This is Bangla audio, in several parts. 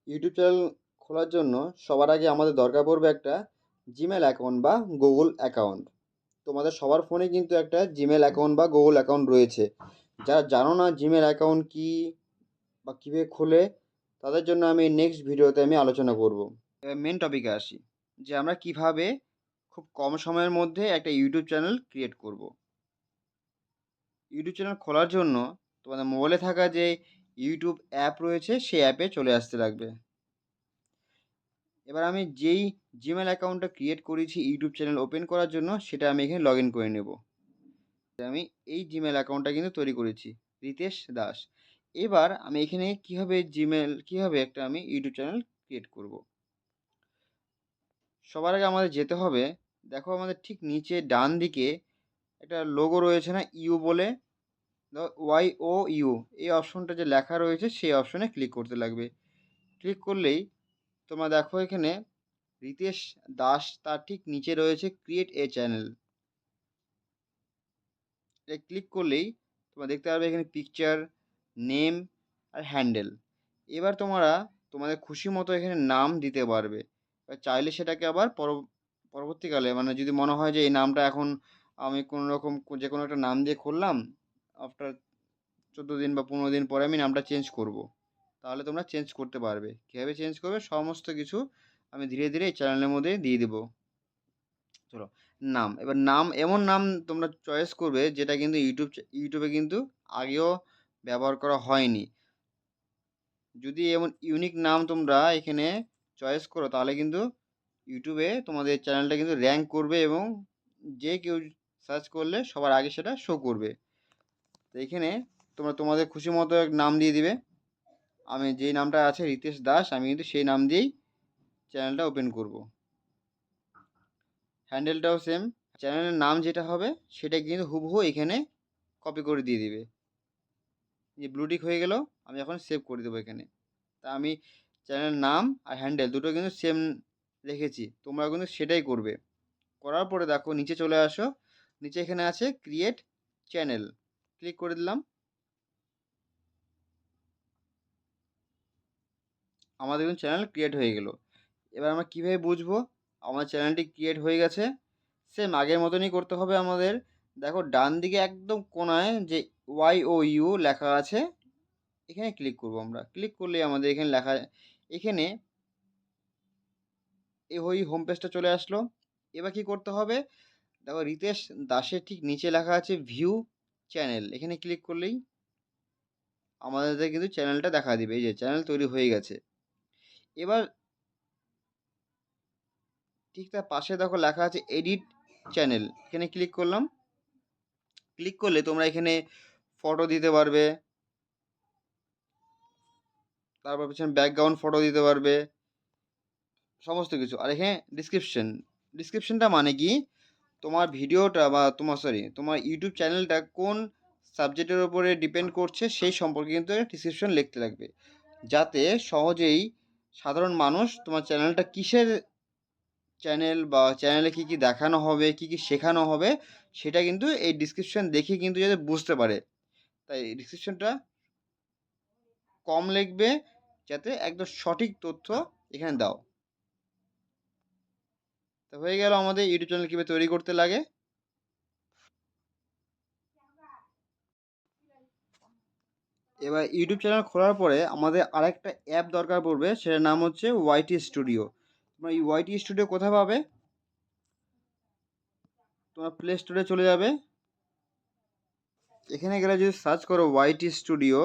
ইউটিউব চ্যানেল খোলার জন্য সবার আগে আমাদের দরকার পড়বে একটা জিমেল অ্যাকাউন্ট বা গুগল অ্যাকাউন্ট। তোমাদের সবার ফোনে কিন্তু একটা জিমেল অ্যাকাউন্ট বা গুগল অ্যাকাউন্ট রয়েছে। যারা জানো না জিমেল অ্যাকাউন্ট কি বা কীভাবে খোলে, তাদের জন্য আমি নেক্সট ভিডিওতে আলোচনা করব। এবার মেন টপিকে আসি, যে আমরা কিভাবে খুব কম সময়ের মধ্যে একটা ইউটিউব চ্যানেল ক্রিয়েট করব। ইউটিউব চ্যানেল খোলার জন্য তোমাদের মোবাইলে থাকা যে ইউটিউব অ্যাপ রয়েছে সেই অ্যাপে চলে আসতে লাগবে। এবার আমি যেই জিমেল অ্যাকাউন্টটা ক্রিয়েট করেছি ইউটিউব চ্যানেল ওপেন করার জন্য, সেটা আমি এখানে লগ ইন করে নেব। আমি এই জিমেল অ্যাকাউন্টটা কিন্তু তৈরি করেছি, রিতেশ দাস। এবার আমি এখানে কীভাবে একটা আমি ইউটিউব চ্যানেল ক্রিয়েট করব। সবার আগে আমাদের যেতে হবে, দেখো আমাদের ঠিক নিচে ডান দিকে একটা লোগো রয়েছে না, ইউ বলে, YOU, এই অপশনটা যে লেখা রয়েছে সেই অপশনে ক্লিক করতে লাগবে। ক্লিক করলেই তোমরা দেখো এখানে রিতেশ দাস, তার ঠিক নিচে রয়েছে ক্রিয়েট এ চ্যানেল। এটা ক্লিক করলেই তোমরা দেখতে পারবে এখানে পিকচার, নেম আর হ্যান্ডেল। এবার তোমরা তোমাদের খুশি মতো এখানে নাম দিতে পারবে। চাইলে সেটাকে আবার পরবর্তীকালে, মানে যদি মনে হয় যে এই নামটা এখন আমি কোনো রকম যে কোনো একটা নাম দিয়ে খুললাম, আফটার 14 দিন বা 15 দিন পরে আমি নামটা চেঞ্জ করব, তাহলে তোমরা চেঞ্জ করতে পারবে। কীভাবে চেঞ্জ করবে সমস্ত কিছু আমি ধীরে ধীরে এই চ্যানেলের মধ্যে দিয়ে দেবো। চলো, নাম, এবার নাম এমন নাম তোমরা চয়েস করবে যেটা কিন্তু ইউটিউবে কিন্তু আগেও ব্যবহার করা হয়নি। যদি এমন ইউনিক নাম তোমরা এখানে চয়েস করো, তাহলে কিন্তু ইউটিউবে তোমাদের চ্যানেলটা কিন্তু র্যাঙ্ক করবে এবং যে কেউ সার্চ করলে সবার আগে সেটা শো করবে। তো এখানে তোমরা তোমাদের খুশি মতো এক নাম দিয়ে দিবে। আমি যেই নামটা আছে রিতেশ দাস, আমি কিন্তু সেই নাম দিয়েই চ্যানেলটা ওপেন করব। হ্যান্ডেলটাও সেম, চ্যানেলের নাম যেটা হবে সেটা কিন্তু হুবহু এখানে কপি করে দিয়ে দিবে। যে ব্লুটিক হয়ে গেল, আমি এখন সেভ করে দেবো এখানে। তা আমি চ্যানেলের নাম আর হ্যান্ডেল দুটো কিন্তু সেম রেখেছি, তোমরা কিন্তু সেটাই করবে। করার পরে দেখো নিচে চলে আসো, নিচে এখানে আছে ক্রিয়েট চ্যানেল, ক্লিক করে দিলাম। আমাদের কিন্তু চ্যানেল ক্রিয়েট হয়ে গেল। এবার আমরা কীভাবে বুঝবো আমার চ্যানেলটি ক্রিয়েট হয়ে গেছে? সেম আগের মতনই করতে হবে আমাদের। দেখো ডান দিকে একদম কোনায় যে YOU লেখা আছে, এখানে ক্লিক করব। আমরা ক্লিক করলে আমাদের এখানে লেখা, এখানে ওই হোম পেজটা চলে আসলো। এবার কি করতে হবে, দেখো রিতেশ দাসের ঠিক নিচে লেখা আছে ভিউ চ্যানেল, এখানে ক্লিক করলেই আমাদের কিন্তু চ্যানেলটা দেখা দিবে। এই যে চ্যানেল তৈরি হয়ে গেছে। এবার ঠিক তার পাশে দেখো লেখা আছে এডিট চ্যানেল, এখানে ক্লিক করলাম। ক্লিক করলে তোমরা এখানে ফটো দিতে পারবে, তারপর পিছনে ব্যাকগ্রাউন্ড ফটো দিতে পারবে, সমস্ত কিছু। আর এখানে ডিসক্রিপশনটা মানে কি, তোমার ভিডিওটা বা তোমার ইউটিউব চ্যানেলটা কোন সাবজেক্টের উপরে ডিপেন্ড করছে সেই সম্পর্কে কিন্তু ডিসক্রিপশন লিখতে লাগবে, যাতে সহজেই সাধারণ মানুষ তোমার চ্যানেলটা কিসের চ্যানেল বা চ্যানেলে কী কী দেখানো হবে, কী কী শেখানো হবে, সেটা কিন্তু এই ডিসক্রিপশন দেখে কিন্তু যাতে বুঝতে পারে। তাই ডিসক্রিপশনটা কম লিখবে, যাতে একদম সঠিক তথ্য এখানে দাও। তো হয়ে গেল আমাদের ইউটিউব চ্যানেল কীভাবে তৈরি করতে লাগে। এবার ইউটিউব চ্যানেল খোলার পরে আমাদের আরেকটা অ্যাপ দরকার পড়বে, সেটার নাম হচ্ছে ওয়াইটি স্টুডিও। তোমরা এই ওয়াইটি স্টুডিও কোথায় পাবে? তোমরা প্লে স্টোরে চলে যাবে, এখানে গেলে যদি সার্চ করো ওয়াইটি স্টুডিও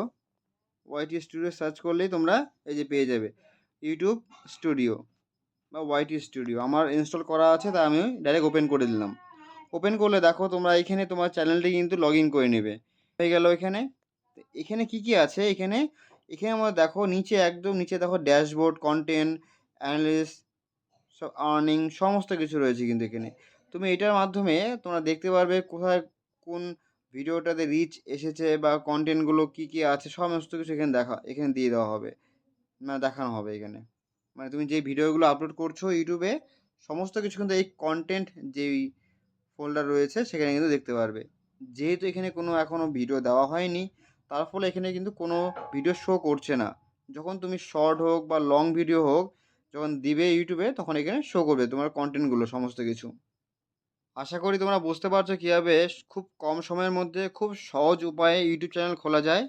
সার্চ করলেই তোমরা এই যে পেয়ে যাবে ইউটিউব স্টুডিও বা ওয়াইটি স্টুডিও। আমার ইনস্টল করা আছে, তাই আমি ডাইরেক্ট ওপেন করে দিলাম। ওপেন করলে দেখো তোমরা এখানে তোমার চ্যানেলটি কিন্তু লগ ইন করে নেবে। হয়ে গেল এখানে। এখানে কি কি আছে, এখানে এখানে আমরা দেখো নিচে একদম নিচে দেখো ড্যাশবোর্ড, কন্টেন্ট অ্যানালিস, সব আর্নিং, সমস্ত কিছু রয়েছে কিন্তু এখানে। তুমি এটার মাধ্যমে তোমরা দেখতে পারবে কোথায় কোন ভিডিওটাতে রিচ এসেছে বা কন্টেন্টগুলো কী কী আছে, সমস্ত কিছু এখানে দিয়ে দেওয়া হবে, মানে দেখানো হবে এখানে। মানে তুমি যে ভিডিওগুলো আপলোড করছো ইউটিউবে, সমস্ত কিছু কিন্তু এই কন্টেন্ট যেই ফোল্ডার রয়েছে সেখানে কিন্তু দেখতে পারবে। যেহেতু এখানে কোনো এখনও ভিডিও দেওয়া হয়নি, তার ফলে এখানে কিন্তু কোনো ভিডিও শো করছে না। যখন তুমি শর্ট হোক বা লং ভিডিও হোক যখন দিবে ইউটিউবে তখন এখানে শো করবে তোমার কন্টেন্টগুলো সমস্ত কিছু। আশা করি তোমরা বুঝতে পারছো কীভাবে খুব কম সময়ের মধ্যে খুব সহজ উপায়ে ইউটিউব চ্যানেল খোলা যায়।